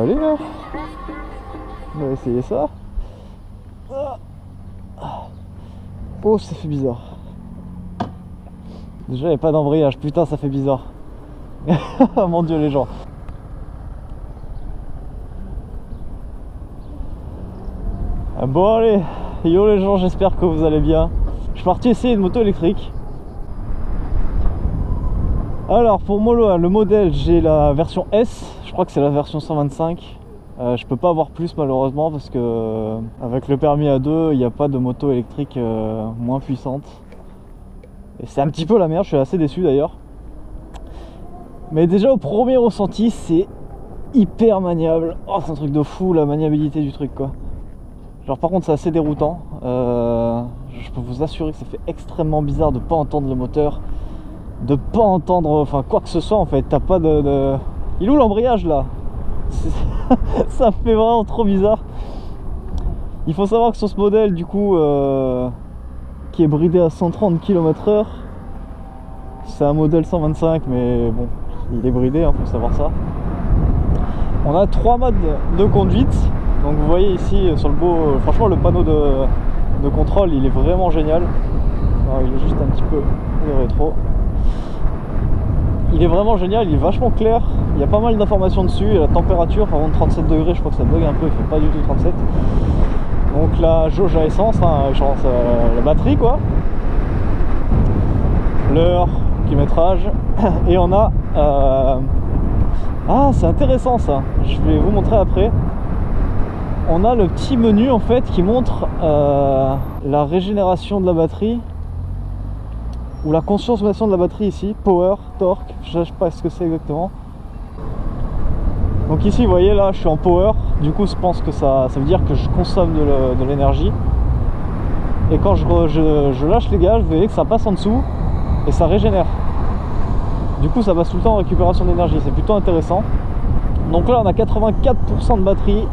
aller hein. On va essayer ça. Oh, ça fait bizarre. Déjà il n'y a pas d'embrayage, putain ça fait bizarre. Mon dieu les gens. Bon allez, yo les gens, j'espère que vous allez bien. Je suis parti essayer une moto électrique. Alors pour moi le modèle, j'ai la version S, je crois que c'est la version 125. Je peux pas avoir plus malheureusement parce que avec le permis A2 il n'y a pas de moto électrique moins puissante. Et c'est un petit peu la merde, je suis assez déçu d'ailleurs. Mais déjà au premier ressenti c'est hyper maniable. Oh c'est un truc de fou la maniabilité du truc quoi. Genre par contre c'est assez déroutant. Je peux vous assurer que ça fait extrêmement bizarre de pas entendre le moteur. De pas entendre enfin quoi que ce soit en fait. T'as pas de... Il est où l'embrayage là? Ça fait vraiment trop bizarre. Il faut savoir que sur ce modèle du coup qui est bridé à 130 km/h, c'est un modèle 125 mais bon il est bridé hein, faut savoir ça. On a 3 modes de conduite. Donc vous voyez ici sur le beau, franchement le panneau de contrôle il est vraiment génial. Alors, il est juste un petit peu le rétro. Il est vraiment génial, il est vachement clair. Il y a pas mal d'informations dessus. Et la température, par contre 37 degrés, je crois que ça bug un peu, il fait pas du tout 37. Donc la jauge à essence, hein, genre, la batterie quoi. L'heure, kilométrage. Et on a... Ah c'est intéressant ça, je vais vous montrer après. On a le petit menu en fait qui montre la régénération de la batterie ou la consommation de la batterie ici, power, torque, je sais pas ce que c'est exactement. Donc ici vous voyez là je suis en power, du coup je pense que ça veut dire que je consomme de l'énergie. Et quand je lâche les gaz, vous voyez que ça passe en dessous et ça régénère. Du coup ça passe tout le temps en récupération d'énergie, c'est plutôt intéressant. Donc là on a 84% de batterie.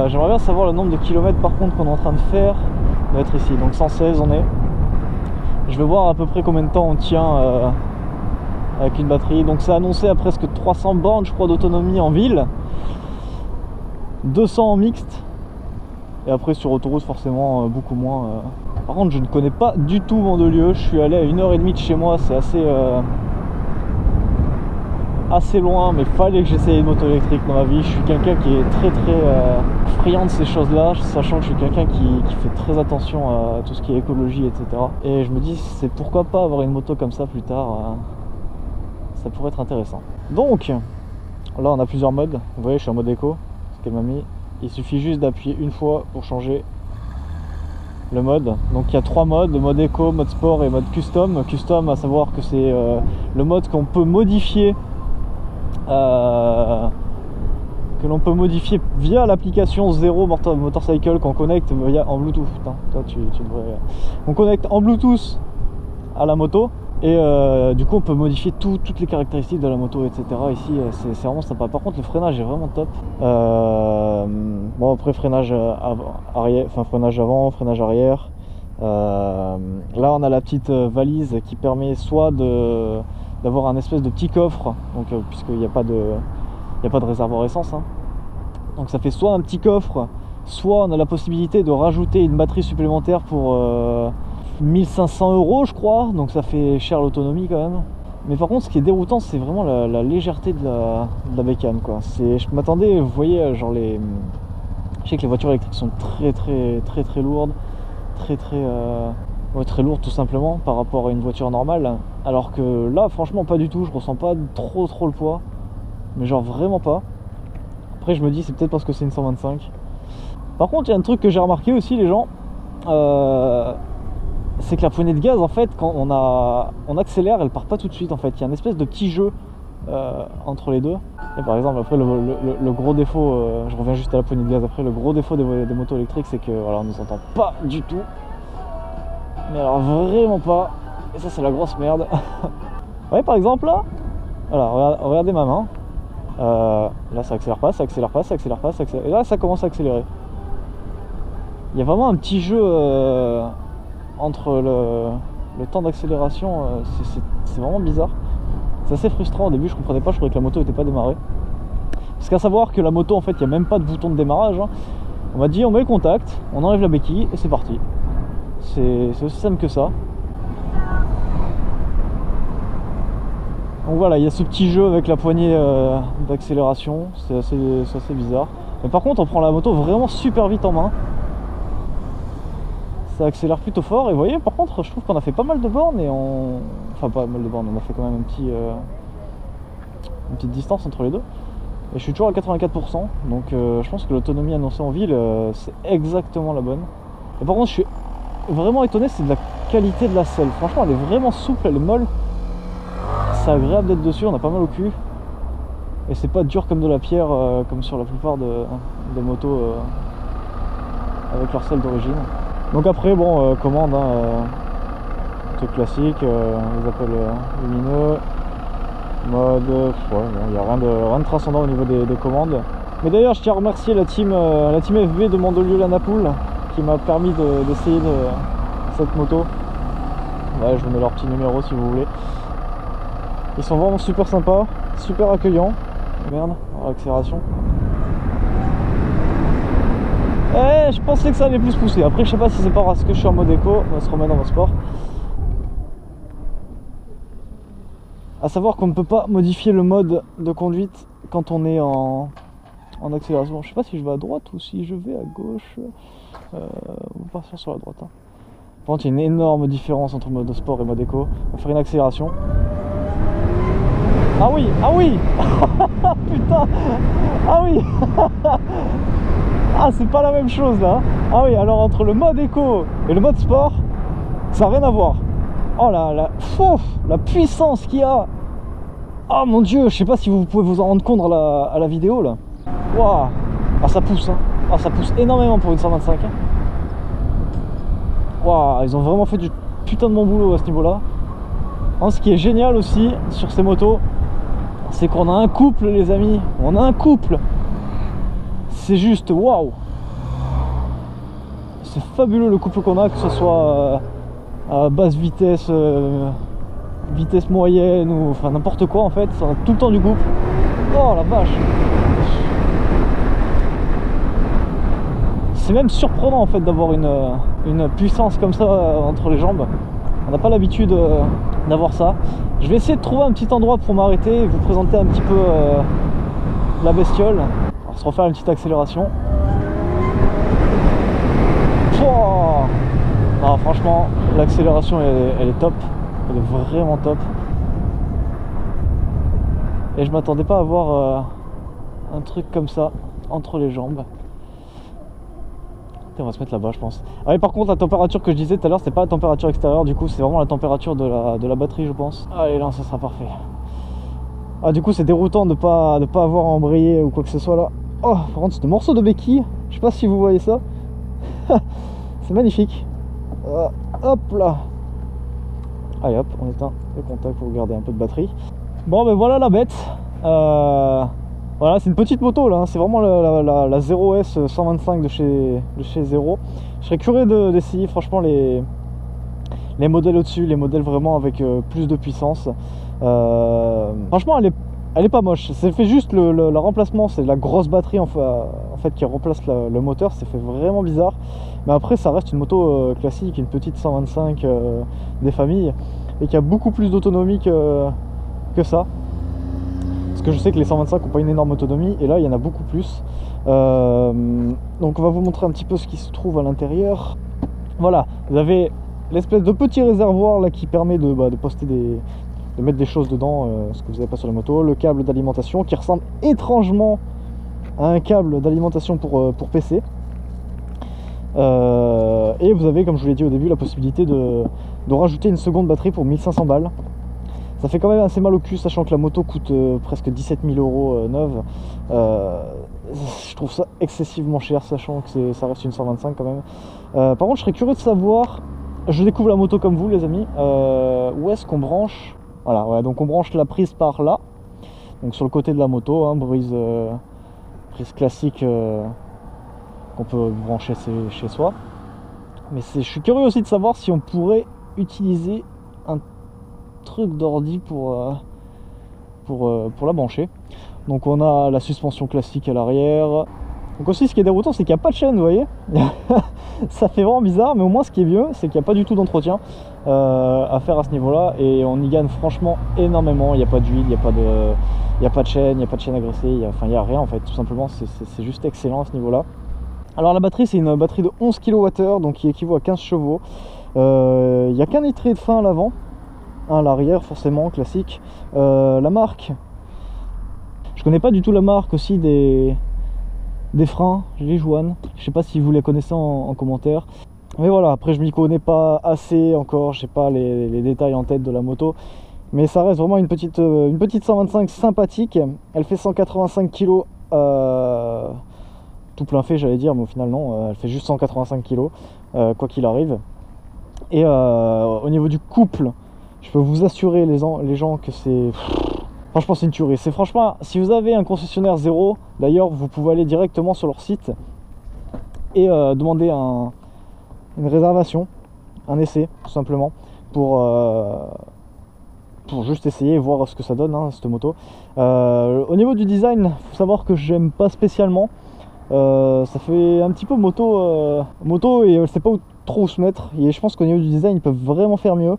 J'aimerais bien savoir le nombre de kilomètres par contre qu'on est en train de faire. On va être ici, donc 116 on est. Je vais voir à peu près combien de temps on tient avec une batterie. Donc c'est annoncé à presque 300 bornes je crois d'autonomie en ville, 200 en mixte. Et après sur autoroute forcément beaucoup moins. Par contre je ne connais pas du tout Mandelieu. Je suis allé à 1h30 de chez moi, c'est assez loin, mais fallait que j'essaye une moto électrique dans ma vie. Je suis quelqu'un qui est très friand de ces choses là, sachant que je suis quelqu'un qui fait très attention à tout ce qui est écologie, etc. Et je me dis c'est pourquoi pas avoir une moto comme ça plus tard, ça pourrait être intéressant. Donc là on a plusieurs modes, vous voyez je suis en mode éco, ce qu'elle m'a mis. Il suffit juste d'appuyer une fois pour changer le mode. Donc il y a 3 modes, le mode éco, mode sport et mode custom. Custom à savoir que c'est le mode qu'on peut modifier via l'application Zero Motorcycle qu'on connecte via en Bluetooth. Putain, toi tu devrais... On connecte en Bluetooth à la moto et du coup on peut modifier toutes les caractéristiques de la moto, etc. Ici c'est vraiment sympa. Par contre le freinage est vraiment top. Bon après freinage arrière, enfin freinage avant, freinage arrière. Là on a la petite valise qui permet soit d'avoir un espèce de petit coffre, donc puisqu'il n'y a pas de réservoir essence hein. Donc ça fait soit un petit coffre, soit on a la possibilité de rajouter une batterie supplémentaire pour 1500 € je crois, donc ça fait cher l'autonomie quand même. Mais par contre ce qui est déroutant c'est vraiment la légèreté de la bécane quoi. Je m'attendais, vous voyez genre je sais que les voitures électriques sont très lourdes, très lourdes tout simplement par rapport à une voiture normale, alors que là franchement pas du tout, je ressens pas trop le poids, mais genre vraiment pas. Après je me dis c'est peut-être parce que c'est une 125. Par contre il y a un truc que j'ai remarqué aussi les gens, c'est que la poignée de gaz en fait quand on accélère elle part pas tout de suite en fait, il y a une espèce de petit jeu entre les deux. Et par exemple après le gros défaut, je reviens juste à la poignée de gaz après, le gros défaut des motos électriques c'est que voilà on ne nous entend pas du tout, mais alors vraiment pas, et ça c'est la grosse merde. Ouais par exemple là, voilà, regardez ma main, là ça accélère pas, et là ça commence à accélérer. Il y a vraiment un petit jeu entre le temps d'accélération, c'est vraiment bizarre. C'est assez frustrant au début, je comprenais pas, je croyais que la moto n'était pas démarrée. Parce qu'à savoir que la moto, en fait, il n'y a même pas de bouton de démarrage, hein. On m'a dit, on met le contact, on enlève la béquille et c'est parti. C'est aussi simple que ça. Donc voilà, il y a ce petit jeu avec la poignée d'accélération, c'est assez bizarre. Mais par contre, on prend la moto vraiment super vite en main. Ça accélère plutôt fort. Et vous voyez, par contre, je trouve qu'on a fait pas mal de bornes et on... Enfin, pas mal de bornes, on a fait quand même une petite distance entre les deux. Et je suis toujours à 84%, donc je pense que l'autonomie annoncée en ville, c'est exactement la bonne. Et par contre, je suis vraiment étonné, c'est de la qualité de la selle. Franchement, elle est vraiment souple, elle est molle. C'est agréable d'être dessus, on a pas mal au cul. Et c'est pas dur comme de la pierre, comme sur la plupart des motos avec leur selle d'origine. Donc après, bon, commande, hein, truc classique, les appels lumineux, mode, ouais, bon, il n'y a rien de transcendant au niveau des commandes. Mais d'ailleurs, je tiens à remercier la team FV de Mandelieu la Napoule qui m'a permis d'essayer cette moto. Ouais, je vous mets leur petit numéro si vous voulez. Ils sont vraiment super sympas, super accueillants. Merde, accélération. Je pensais que ça allait plus pousser. Après, je sais pas si c'est pas parce que je suis en mode éco. On va se remettre dans le sport. A savoir qu'on ne peut pas modifier le mode de conduite quand on est en accélération. Je sais pas si je vais à droite ou si je vais à gauche. On va partir sur la droite. Hein. Par contre, il y a une énorme différence entre mode sport et mode éco. On va faire une accélération. Ah oui, ah oui. Putain. Ah oui. Ah, c'est pas la même chose là. Ah oui, alors entre le mode éco et le mode sport, ça n'a rien à voir. Oh là, la puissance qu'il y a. Oh mon dieu, je sais pas si vous pouvez vous en rendre compte à la vidéo là. Waouh. Ah, ça pousse, hein. Ah, ça pousse énormément pour une 125. Hein. Waouh, ils ont vraiment fait du putain de bon boulot à ce niveau-là. Hein, ce qui est génial aussi sur ces motos, c'est qu'on a un couple, les amis. On a un couple. C'est juste waouh. C'est fabuleux le couple qu'on a, que ce soit à basse vitesse, vitesse moyenne ou enfin n'importe quoi en fait. On a tout le temps du couple. Oh la vache. C'est même surprenant en fait d'avoir une puissance comme ça entre les jambes. On n'a pas l'habitude d'avoir ça. Je vais essayer de trouver un petit endroit pour m'arrêter et vous présenter un petit peu la bestiole. On va se refaire une petite accélération. Oh non, franchement, l'accélération elle est top. Elle est vraiment top. Et je m'attendais pas à avoir un truc comme ça entre les jambes. On va se mettre là-bas, je pense. Ah oui, par contre, la température que je disais tout à l'heure, c'était pas la température extérieure, du coup, c'est vraiment la température de la batterie, je pense. Allez, là, ça sera parfait. Ah, du coup, c'est déroutant de pas avoir à embrayer ou quoi que ce soit là. Oh, par contre, c'est des morceaux de béquille. Je sais pas si vous voyez ça. C'est magnifique. Hop là. Allez, hop, on éteint le contact pour garder un peu de batterie. Bon, ben voilà la bête. Voilà, c'est une petite moto là, hein. C'est vraiment la 0S 125 de chez Zero. Je serais curieux d'essayer franchement les modèles au-dessus, les modèles vraiment avec plus de puissance. Franchement, elle est pas moche. C'est fait juste le remplacement, c'est la grosse batterie en fait qui remplace le moteur. C'est fait vraiment bizarre. Mais après, ça reste une moto classique, une petite 125 des familles et qui a beaucoup plus d'autonomie que ça. Parce que je sais que les 125 n'ont pas une énorme autonomie et là il y en a beaucoup plus. Donc on va vous montrer un petit peu ce qui se trouve à l'intérieur. Voilà, vous avez l'espèce de petit réservoir là qui permet de poster de mettre des choses dedans, ce que vous n'avez pas sur les motos. Le câble d'alimentation qui ressemble étrangement à un câble d'alimentation pour PC. Et vous avez, comme je vous l'ai dit au début, la possibilité de rajouter une seconde batterie pour 1500 balles. Ça fait quand même assez mal au cul, sachant que la moto coûte presque 17 000 € neuve. Je trouve ça excessivement cher, sachant que ça reste une 125 quand même. Par contre, je serais curieux de savoir, je découvre la moto comme vous les amis, où est-ce qu'on branche. Voilà, ouais, donc on branche la prise par là, donc sur le côté de la moto, hein, prise classique qu'on peut brancher chez soi. Mais je suis curieux aussi de savoir si on pourrait utiliser un truc d'ordi pour pour la brancher. Donc on a la suspension classique à l'arrière. Donc aussi ce qui est déroutant, c'est qu'il n'y a pas de chaîne, vous voyez. Ça fait vraiment bizarre, mais au moins ce qui est mieux, c'est qu'il n'y a pas du tout d'entretien à faire à ce niveau-là, et on y gagne franchement énormément. Il n'y a pas d'huile, il n'y a pas de chaîne, il n'y a pas de chaîne agressée, il n'y a rien en fait, tout simplement. C'est juste excellent à ce niveau-là. Alors la batterie, c'est une batterie de 11 kWh, donc qui équivaut à 15 chevaux. Il n'y a qu'un nitré de frein à l'avant, à l'arrière forcément, classique. La marque, je connais pas du tout la marque aussi des freins, les Juan. Je sais pas si vous les connaissez en commentaire. Mais voilà, après je m'y connais pas assez encore, j'ai pas les détails en tête de la moto. Mais ça reste vraiment une petite 125 sympathique. Elle fait 185 kg tout plein fait, j'allais dire, mais au final non, elle fait juste 185 kg quoi qu'il arrive. Et au niveau du couple, je peux vous assurer les gens que c'est... Franchement c'est une tuerie. C'est franchement, si vous avez un concessionnaire zéro, d'ailleurs vous pouvez aller directement sur leur site et demander une réservation, un essai tout simplement, pour juste essayer et voir ce que ça donne cette moto. Au niveau du design, il faut savoir que j'aime pas spécialement. Ça fait un petit peu moto et elle sait pas trop où se mettre, et je pense qu'au niveau du design ils peuvent vraiment faire mieux,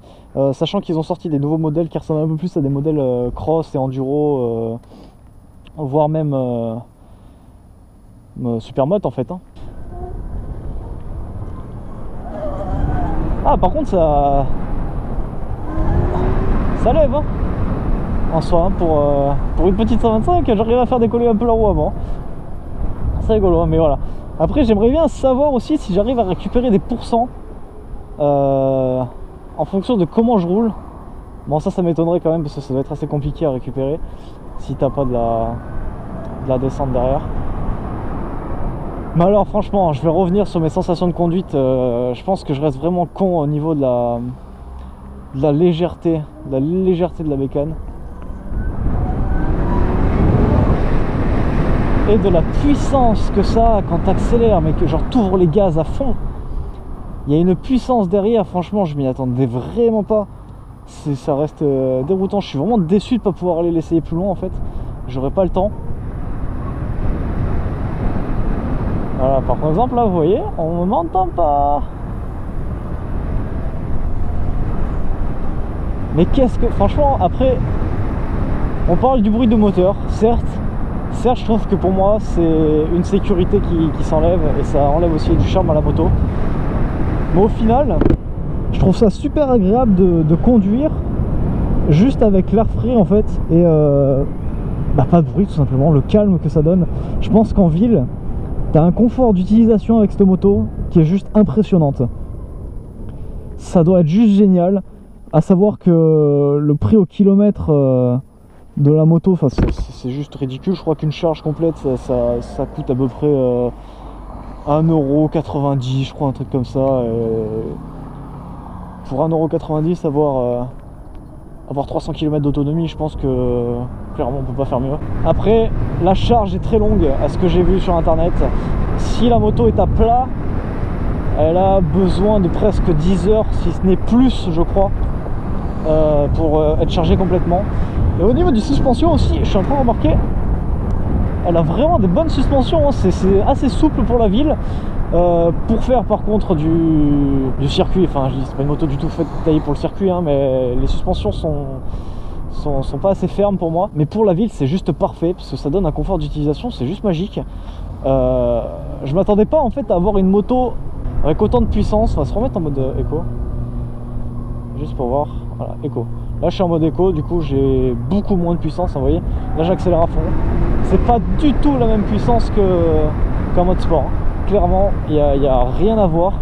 sachant qu'ils ont sorti des nouveaux modèles qui ressemblent un peu plus à des modèles cross et enduro, voire même supermoto en fait. Ah par contre ça lève en soi, pour une petite 125 j'arrive à faire décoller un peu la roue avant. C'est rigolo, mais voilà. Après j'aimerais bien savoir aussi si j'arrive à récupérer des pourcents en fonction de comment je roule. Bon ça m'étonnerait quand même, parce que ça doit être assez compliqué à récupérer si t'as pas de la descente derrière. Mais alors franchement, je vais revenir sur mes sensations de conduite. Je pense que je reste vraiment con au niveau de la légèreté, de la bécane. Et de la puissance que ça a quand tu accélères, mais que genre t'ouvres les gaz à fond. Il y a une puissance derrière, franchement je m'y attendais vraiment pas. Ça reste déroutant, je suis vraiment déçu de ne pas pouvoir aller l'essayer plus loin en fait. J'aurais pas le temps. Voilà, par exemple là vous voyez, on ne m'entend pas. Mais qu'est-ce que... Franchement après, on parle du bruit de moteur, certes, je trouve que pour moi c'est une sécurité qui s'enlève, et ça enlève aussi du charme à la moto. Mais au final, je trouve ça super agréable de conduire juste avec l'air frais en fait, et pas de bruit tout simplement, le calme que ça donne. Je pense qu'en ville, tu as un confort d'utilisation avec cette moto qui est juste impressionnante. Ça doit être juste génial, à savoir que le prix au kilomètre de la moto, c'est juste ridicule. Je crois qu'une charge complète ça coûte à peu près 1,90€, je crois, un truc comme ça. Pour 1,90€ avoir 300 km d'autonomie, je pense que clairement on peut pas faire mieux. Après la charge est très longue à ce que j'ai vu sur internet. Si la moto est à plat, elle a besoin de presque 10 heures, si ce n'est plus je crois, pour être chargée complètement. Et au niveau du suspension aussi, je suis en train de remarquer, elle a vraiment des bonnes suspensions, c'est assez souple pour la ville. Pour faire par contre du circuit, enfin je dis c'est pas une moto du tout faite taillée pour le circuit, mais les suspensions sont pas assez fermes pour moi. Mais pour la ville c'est juste parfait, parce que ça donne un confort d'utilisation, c'est juste magique. Je m'attendais pas en fait à avoir une moto avec autant de puissance. On va se remettre en mode éco, juste pour voir. Voilà, éco. Là je suis en mode éco, du coup j'ai beaucoup moins de puissance, vous voyez. Là j'accélère à fond. C'est pas du tout la même puissance qu'en mode sport. Clairement, il n'y a rien à voir.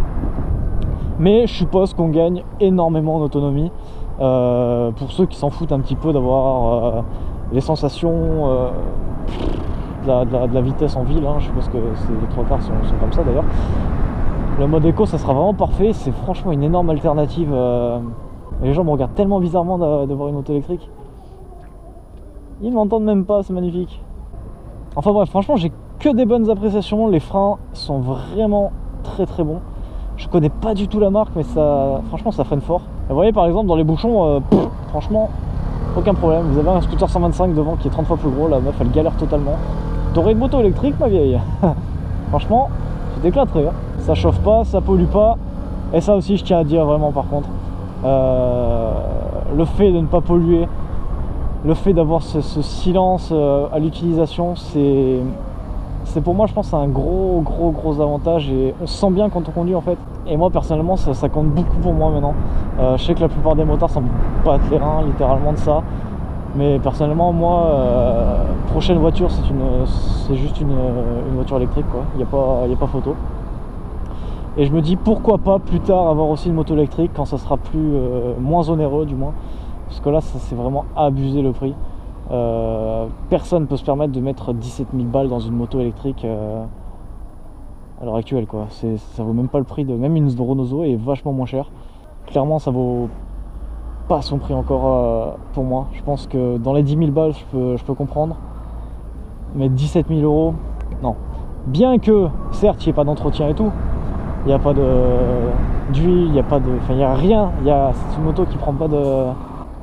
Mais je suppose qu'on gagne énormément en autonomie. Pour ceux qui s'en foutent un petit peu d'avoir les sensations de la vitesse en ville, je suppose que les trois quarts sont comme ça d'ailleurs. Le mode éco ça sera vraiment parfait, c'est franchement une énorme alternative. Les gens me regardent tellement bizarrement de voir une moto électrique. Ils m'entendent même pas, c'est magnifique. Enfin bref, franchement j'ai que des bonnes appréciations, les freins sont vraiment très bons. Je connais pas du tout la marque, mais franchement ça freine fort. Et vous voyez par exemple dans les bouchons, franchement aucun problème. Vous avez un scooter 125 devant qui est 30 fois plus gros, la meuf elle galère totalement. T'aurais une moto électrique ma vieille. Franchement, tu t'éclaterais, hein. Ça chauffe pas, ça pollue pas. Et ça aussi je tiens à dire vraiment par contre, le fait de ne pas polluer, le fait d'avoir ce silence à l'utilisation, c'est pour moi je pense c'est un gros avantage et on se sent bien quand on conduit en fait. Et moi personnellement ça compte beaucoup pour moi maintenant. Je sais que la plupart des motards s'en battent les reins littéralement de ça. Mais personnellement moi prochaine voiture c'est juste une voiture électrique quoi. Il n'y a pas photo. Et je me dis pourquoi pas plus tard avoir aussi une moto électrique quand ça sera moins onéreux du moins. Parce que là ça c'est vraiment abusé le prix. Personne ne peut se permettre de mettre 17 000 balles dans une moto électrique à l'heure actuelle quoi. Ça vaut même pas le prix de même une Renault Zoé est vachement moins cher. Clairement ça vaut pas son prix encore pour moi. Je pense que dans les 10 000 balles je peux comprendre. Mais 17 000 euros, non. Bien que certes il n'y ait pas d'entretien et tout. Il n'y a pas d'huile, il n'y a pas de. Enfin il n'y a rien. C'est une moto qui prend pas de.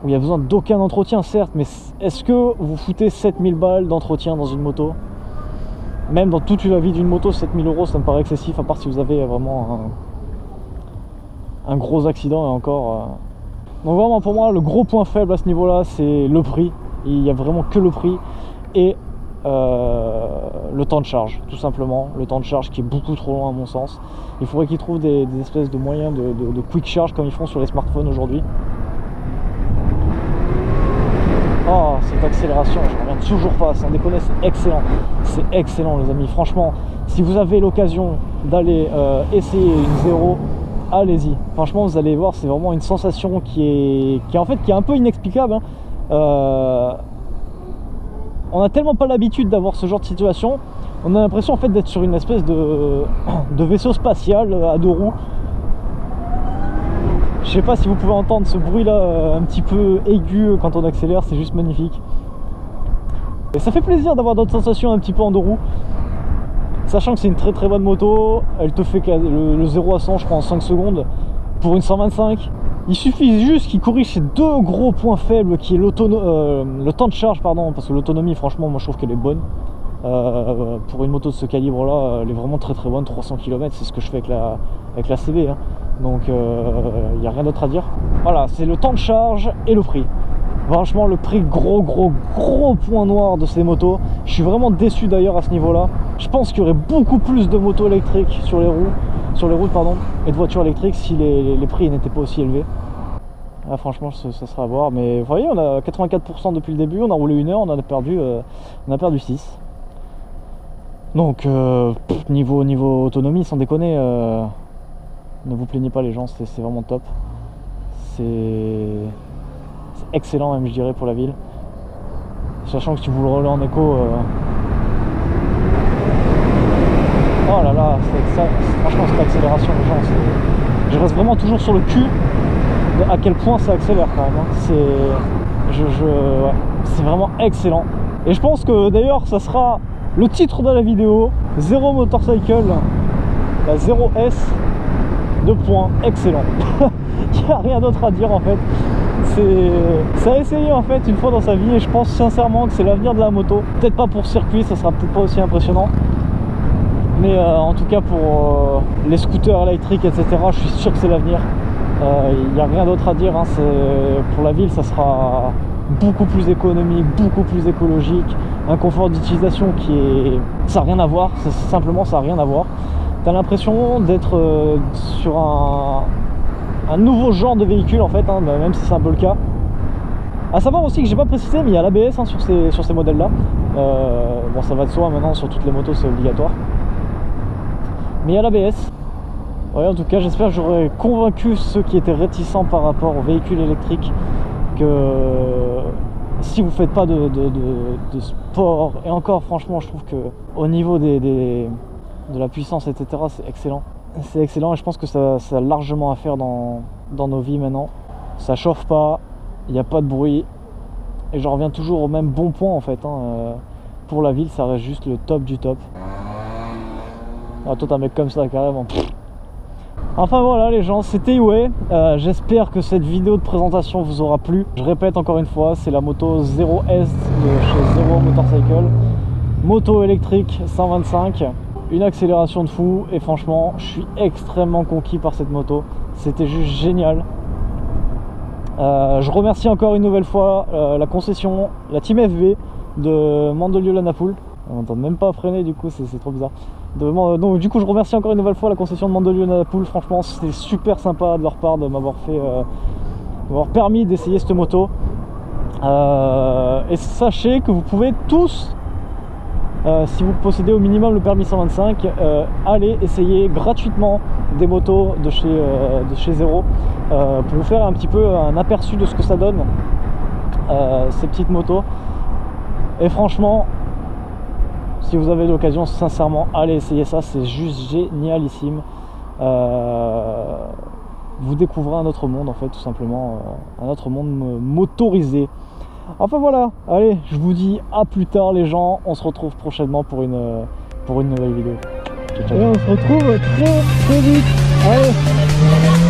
Où il y a besoin d'aucun entretien certes, mais est-ce que vous foutez 7000 balles d'entretien dans une moto? Même dans toute la vie d'une moto, 7000 euros ça me paraît excessif, à part si vous avez vraiment un gros accident et encore. Donc vraiment pour moi le gros point faible à ce niveau là c'est le prix. Il n'y a vraiment que le prix et le temps de charge, tout simplement. Le temps de charge qui est beaucoup trop long à mon sens. Il faudrait qu'ils trouvent des espèces de moyens de quick charge comme ils font sur les smartphones aujourd'hui. Oh, cette accélération, je ne reviens toujours pas, sans déconner, c'est excellent. C'est excellent les amis, franchement, si vous avez l'occasion d'aller essayer une 0, allez-y. Franchement, vous allez voir, c'est vraiment une sensation qui est en fait qui est un peu inexplicable. Hein. On n'a tellement pas l'habitude d'avoir ce genre de situation, on a l'impression en fait d'être sur une espèce de vaisseau spatial à 2 roues. Je sais pas si vous pouvez entendre ce bruit là un petit peu aigu quand on accélère, c'est juste magnifique. Et ça fait plaisir d'avoir d'autres sensations un petit peu en 2 roues. Sachant que c'est une très bonne moto, elle te fait le 0 à 100 je crois en 5 secondes pour une 125. Il suffit juste qu'il corrige ces 2 gros points faibles qui est le temps de charge pardon, parce que l'autonomie franchement moi je trouve qu'elle est bonne. Pour une moto de ce calibre là elle est vraiment très bonne, 300 km c'est ce que je fais avec la CB hein. Donc il n'y a rien d'autre à dire. Voilà, c'est le temps de charge et le prix. Franchement le prix gros point noir de ces motos. Je suis vraiment déçu d'ailleurs à ce niveau là. Je pense qu'il y aurait beaucoup plus de motos électriques sur les routes pardon, et de voitures électriques si les prix n'étaient pas aussi élevés. Là, franchement ça sera à voir. Mais vous voyez on a 84% depuis le début, on a roulé 1 heure, on a perdu 6. Donc niveau autonomie sans déconner ne vous plaignez pas les gens, c'est vraiment top. C'est excellent même je dirais pour la ville. Sachant que si vous le roulez en éco oh là là, franchement cette accélération les gens, je reste vraiment toujours sur le cul de à quel point ça accélère quand même. Hein. Ouais, c'est vraiment excellent. Et je pense que d'ailleurs ça sera le titre de la vidéo, Zero Motorcycle, la 0S, 2 points, excellent. Il n'y a rien d'autre à dire en fait. C'est à essayer en fait une fois dans sa vie et je pense sincèrement que c'est l'avenir de la moto. Peut-être pas pour circuit, ça sera peut-être pas aussi impressionnant. Mais en tout cas pour les scooters électriques etc, je suis sûr que c'est l'avenir. Il n'y a rien d'autre à dire, hein. Pour la ville ça sera beaucoup plus économique, beaucoup plus écologique, un confort d'utilisation qui est... ça n'a rien à voir, simplement ça n'a rien à voir. T'as l'impression d'être sur un nouveau genre de véhicule en fait, hein, même si c'est un peu le cas. A savoir aussi que j'ai pas précisé mais il y a l'ABS hein, sur ces modèles là. Bon ça va de soi maintenant, sur toutes les motos c'est obligatoire. Mais il y a l'ABS. Ouais, en tout cas j'espère que j'aurai convaincu ceux qui étaient réticents par rapport aux véhicules électriques que si vous faites pas de sport, et encore franchement je trouve que au niveau de la puissance etc c'est excellent. C'est excellent et je pense que ça a largement à faire dans nos vies maintenant. Ça chauffe pas, il n'y a pas de bruit et j'en reviens toujours au même bon point en fait hein. Pour la ville ça reste juste le top du top. Ah, toi t'as un mec comme ça carrément. Enfin voilà les gens, c'était Iway. J'espère que cette vidéo de présentation vous aura plu. Je répète encore une fois, c'est la moto 0S de chez Zero Motorcycle. Moto électrique 125, une accélération de fou et franchement je suis extrêmement conquis par cette moto. C'était juste génial. Je remercie encore une nouvelle fois la concession, la team FV de Mandelieu-la-Napoule. On n'entend même pas freiner, du coup c'est trop bizarre. Donc du coup je remercie encore une nouvelle fois la concession de Mandelieu-la-Napoule. Franchement c'était super sympa de leur part de m'avoir permis d'essayer cette moto. Et sachez que vous pouvez tous, si vous possédez au minimum le permis 125, aller essayer gratuitement des motos de chez Zero, pour vous faire un petit peu un aperçu de ce que ça donne, ces petites motos. Et franchement, si vous avez l'occasion, sincèrement, allez essayer ça, c'est juste génialissime. Vous découvrez un autre monde en fait, tout simplement, un autre monde motorisé. Enfin voilà, allez, je vous dis à plus tard les gens, on se retrouve prochainement pour une nouvelle vidéo. Ciao, ciao. Et on se retrouve très vite. Allez.